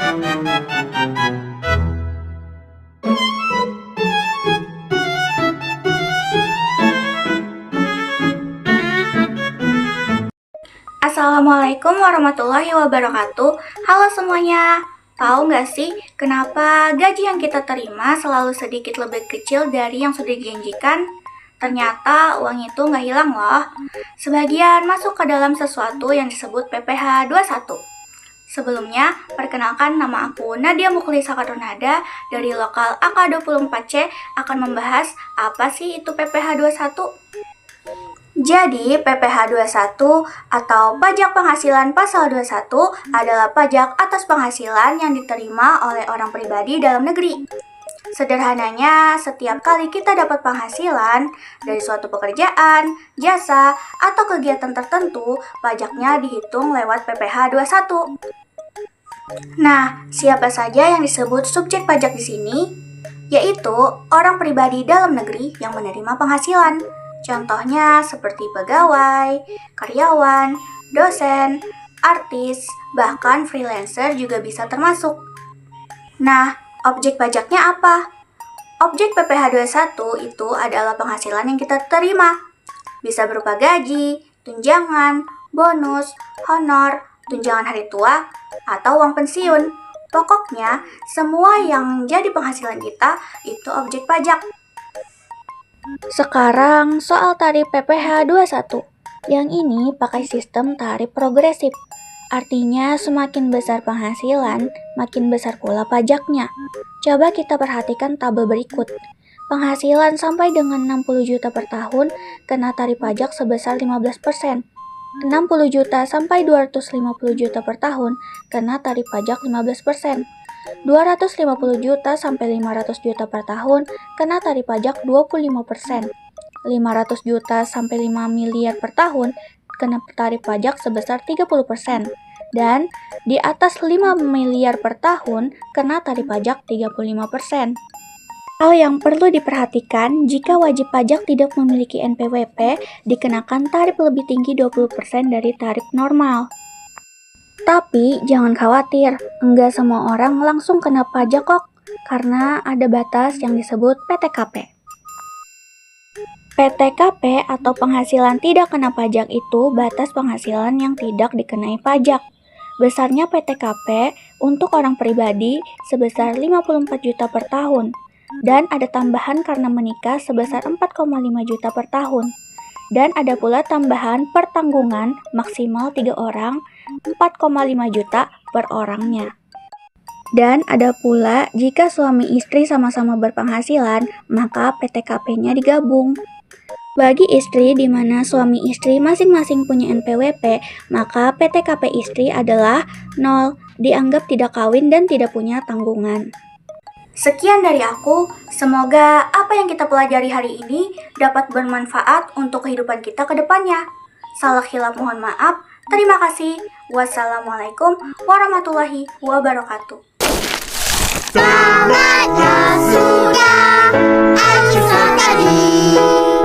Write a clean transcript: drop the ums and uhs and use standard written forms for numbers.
Assalamualaikum warahmatullahi wabarakatuh. Halo semuanya. Tahu nggak sih kenapa gaji yang kita terima selalu sedikit lebih kecil dari yang sudah dijanjikan? Ternyata uang itu nggak hilang loh. Sebagian masuk ke dalam sesuatu yang disebut PPh 21. Sebelumnya, perkenalkan nama aku Nadia Mukhlisa Karunada dari lokal AK24C akan membahas apa sih itu PPh 21. Jadi, PPh 21 atau pajak penghasilan pasal 21 adalah pajak atas penghasilan yang diterima oleh orang pribadi dalam negeri. Sederhananya, setiap kali kita dapat penghasilan dari suatu pekerjaan, jasa, atau kegiatan tertentu, pajaknya dihitung lewat PPh 21. Nah, siapa saja yang disebut subjek pajak di sini? Yaitu orang pribadi dalam negeri yang menerima penghasilan. Contohnya seperti pegawai, karyawan, dosen, artis, bahkan freelancer juga bisa termasuk. Nah, objek pajaknya apa? Objek PPh 21 itu adalah penghasilan yang kita terima. Bisa berupa gaji, tunjangan, bonus, honor, tunjangan hari tua, atau uang pensiun. Pokoknya, semua yang jadi penghasilan kita itu objek pajak. Sekarang soal tarif PPh 21. Yang ini pakai sistem tarif progresif. Artinya semakin besar penghasilan, makin besar pula pajaknya. Coba kita perhatikan tabel berikut. Penghasilan sampai dengan 60 juta per tahun kena tarif pajak sebesar 15%. 60 juta sampai 250 juta per tahun kena tarif pajak 15%. 250 juta sampai 500 juta per tahun kena tarif pajak 25%. 500 juta sampai 5 miliar per tahun kena tarif pajak sebesar 30%. Dan di atas 5 miliar per tahun kena tarif pajak 35%. Hal yang perlu diperhatikan, jika wajib pajak tidak memiliki NPWP, dikenakan tarif lebih tinggi 20% dari tarif normal. Tapi jangan khawatir, enggak semua orang langsung kena pajak kok, karena ada batas yang disebut PTKP. PTKP atau penghasilan tidak kena pajak itu batas penghasilan yang tidak dikenai pajak. Besarnya PTKP untuk orang pribadi sebesar 54 juta per tahun, dan ada tambahan karena menikah sebesar 4,5 juta per tahun. Dan ada pula tambahan pertanggungan maksimal 3 orang, 4,5 juta per orangnya. Dan ada pula jika suami istri sama-sama berpenghasilan, maka PTKP-nya digabung. Bagi istri di mana suami istri masing-masing punya NPWP, maka PTKP istri adalah 0, dianggap tidak kawin dan tidak punya tanggungan. Sekian dari aku, semoga apa yang kita pelajari hari ini dapat bermanfaat untuk kehidupan kita ke depannya. Salah khilaf mohon maaf, terima kasih. Wassalamualaikum warahmatullahi wabarakatuh. Selamat sudah, Asyik tadi.